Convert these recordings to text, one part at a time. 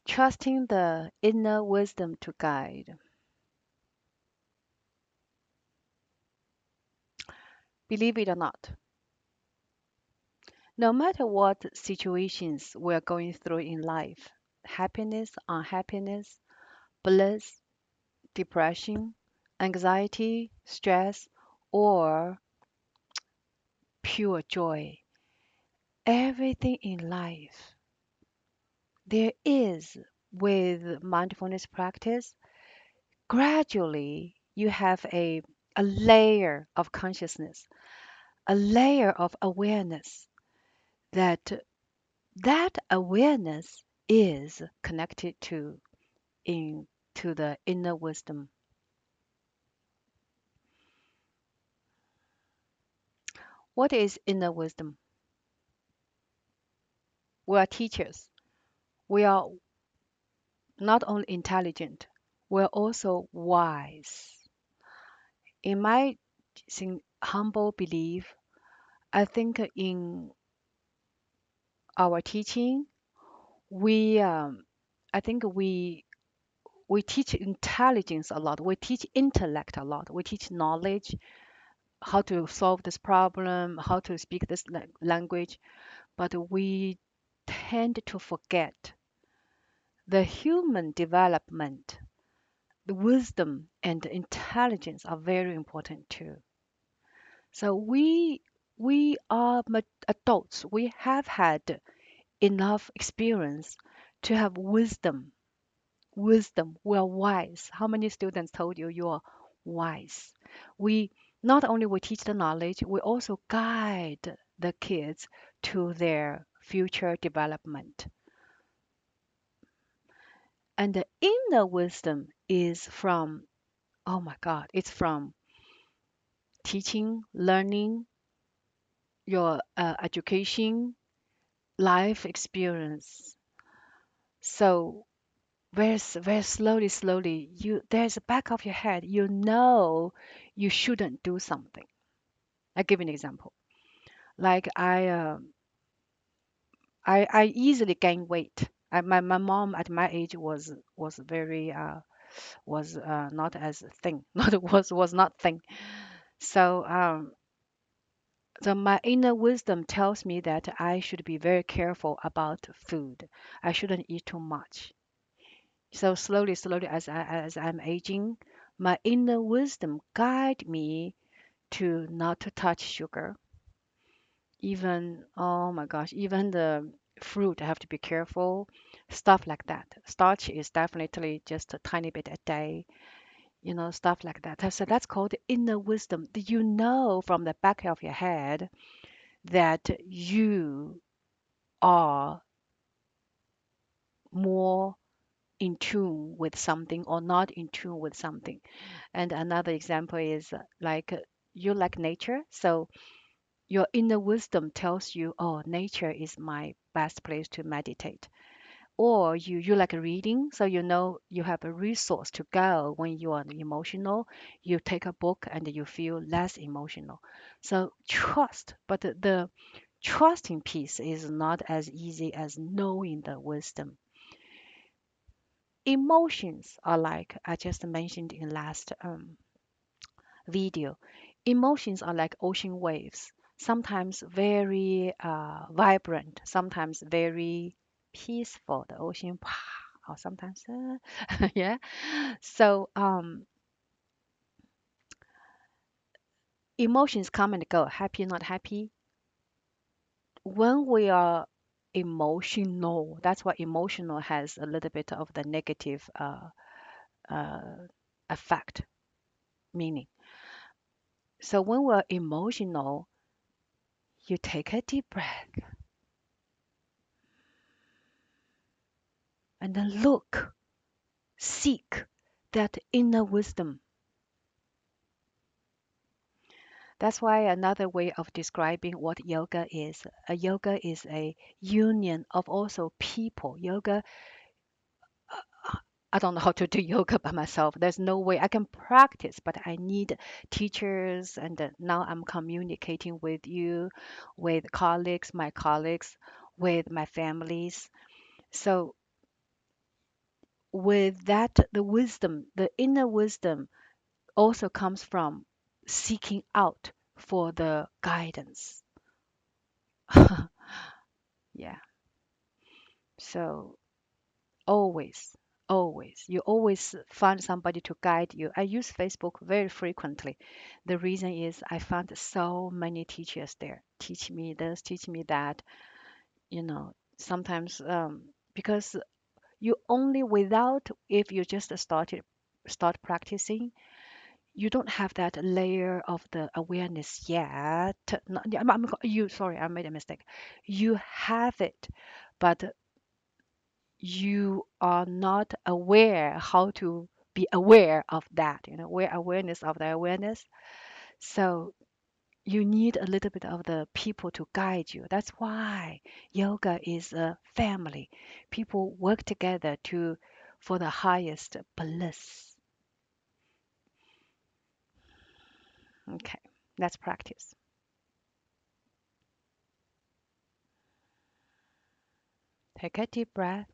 trusting the inner wisdom to guide. Believe it or not, no matter what situations we're going through in life, happiness, unhappiness, bliss, depression, anxiety, stress, or pure joy, everything in life, there is with mindfulness practice, gradually you have a layer of consciousness, a layer of awareness that that awareness is connected in to the inner wisdom. What is inner wisdom? We are teachers. We are not only intelligent, we're also wise. In my humble belief, I think in our teaching, we I think we teach intelligence a lot. We teach intellect a lot. We teach knowledge, how to solve this problem, how to speak this language, but we tend to forget the human development. The wisdom and the intelligence are very important too. So we are adults. We have had enough experience to have wisdom. Wisdom. We are wise. How many students told you you are wise? We not only we teach the knowledge, we also guide the kids to their future development. And the inner wisdom is from, oh my God, it's from teaching, learning, your education, life experience. So very slowly, you there's a back of your head, you know you shouldn't do something. I give you an example. Like I easily gain weight. My mom at my age was very was not as thin, not was not thin. So so my inner wisdom tells me that I should be very careful about food. I shouldn't eat too much. So slowly, as I'm aging, my inner wisdom guide me to not to touch sugar. Even, oh my gosh, even the fruit, I have to be careful. Stuff like that. Starch is definitely just a tiny bit a day, stuff like that. So that's called inner wisdom. You know from the back of your head that you are more in tune with something or not in tune with something. And another example is like you like nature, so your inner wisdom tells you, oh, nature is my best place to meditate. Or you like reading, so you know you have a resource to go when you are emotional. You take a book and you feel less emotional. So trust, but the trusting piece is not as easy as knowing the wisdom. Emotions are like I just mentioned in last video. Emotions are like ocean waves, sometimes very vibrant, sometimes very peaceful. The ocean, or sometimes, yeah. So emotions come and go, happy, not happy. When we are emotional, that's why emotional has a little bit of the negative uh, effect, meaning. So when we're emotional, you take a deep breath and then look, seek that inner wisdom. That's why another way of describing what yoga is a union of also people. Yoga, I don't know how to do yoga by myself. There's no way I can practice, but I need teachers. And now I'm communicating with you, with colleagues, my colleagues, with my families. So with that, the wisdom, the inner wisdom also comes from seeking out for the guidance. Yeah. So always, always, you always find somebody to guide you. I use Facebook very frequently. The reason is I found so many teachers there. Teach me this, teach me that, sometimes because you only without if you just start practicing, you don't have that layer of the awareness yet. No, yeah, you sorry, I made a mistake. You have it, but you are not aware how to be aware of that, where awareness of the awareness. So you need a little bit of the people to guide you. That's why yoga is a family. People work together to for the highest bliss. Okay, let's practice. Take a deep breath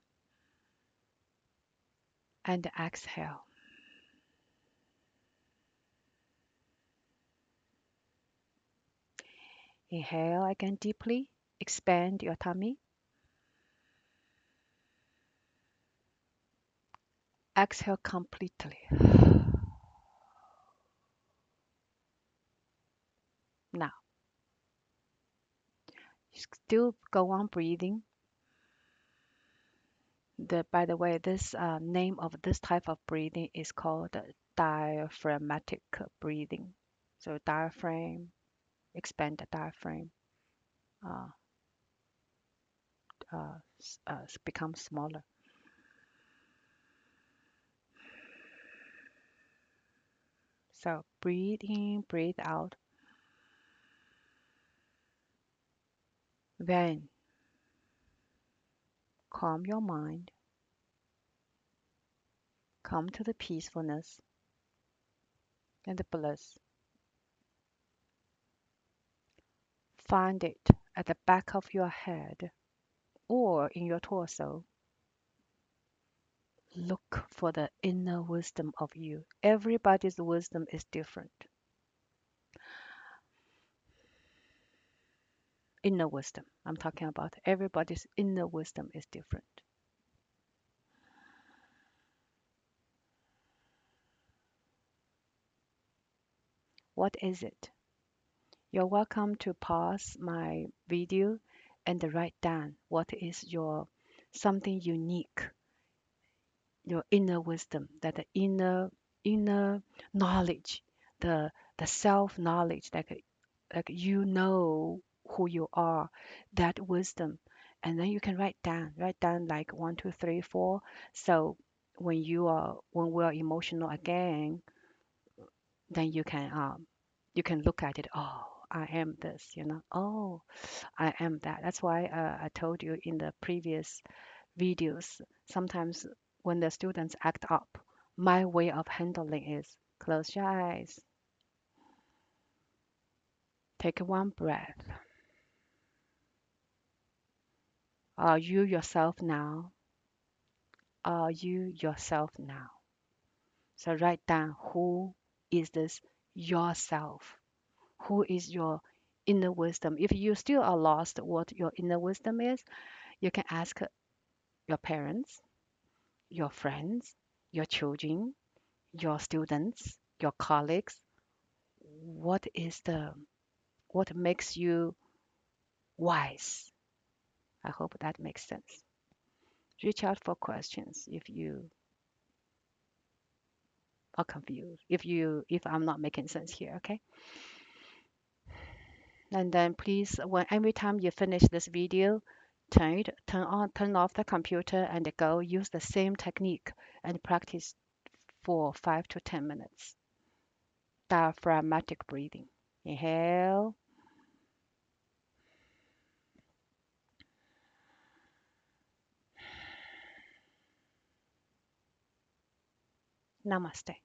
and exhale. Inhale again deeply. Expand your tummy. Exhale completely. Now, still go on breathing. By the way, this name of this type of breathing is called diaphragmatic breathing. So diaphragm, expand the diaphragm, uh, become smaller. So breathe in, breathe out. Then calm your mind, come to the peacefulness and the bliss. Find it at the back of your head or in your torso. Look for the inner wisdom of you. Everybody's wisdom is different. Inner wisdom. I'm talking about everybody's inner wisdom is different. What is it? You're welcome to pause my video and write down what is your something unique, your inner wisdom, that the inner knowledge, the self knowledge, like you know who you are, that wisdom, and then you can write down like one, two, three, four. So when we are emotional again, then you can look at it. Oh, I am this, Oh, I am that. That's why I told you in the previous videos, sometimes when the students act up, my way of handling is close your eyes, take one breath. Are you yourself now? Are you yourself now? So write down who is this yourself? Who is your inner wisdom? If you still are lost what your inner wisdom is, you can ask your parents, your friends, your children, your students, your colleagues, what is the what makes you wise? I hope that makes sense. Reach out for questions if you are confused, if I'm not making sense here, okay? And then please, when every time you finish this video, turn off the computer and go use the same technique and practice for 5 to 10 minutes. Diaphragmatic breathing. Inhale. Namaste.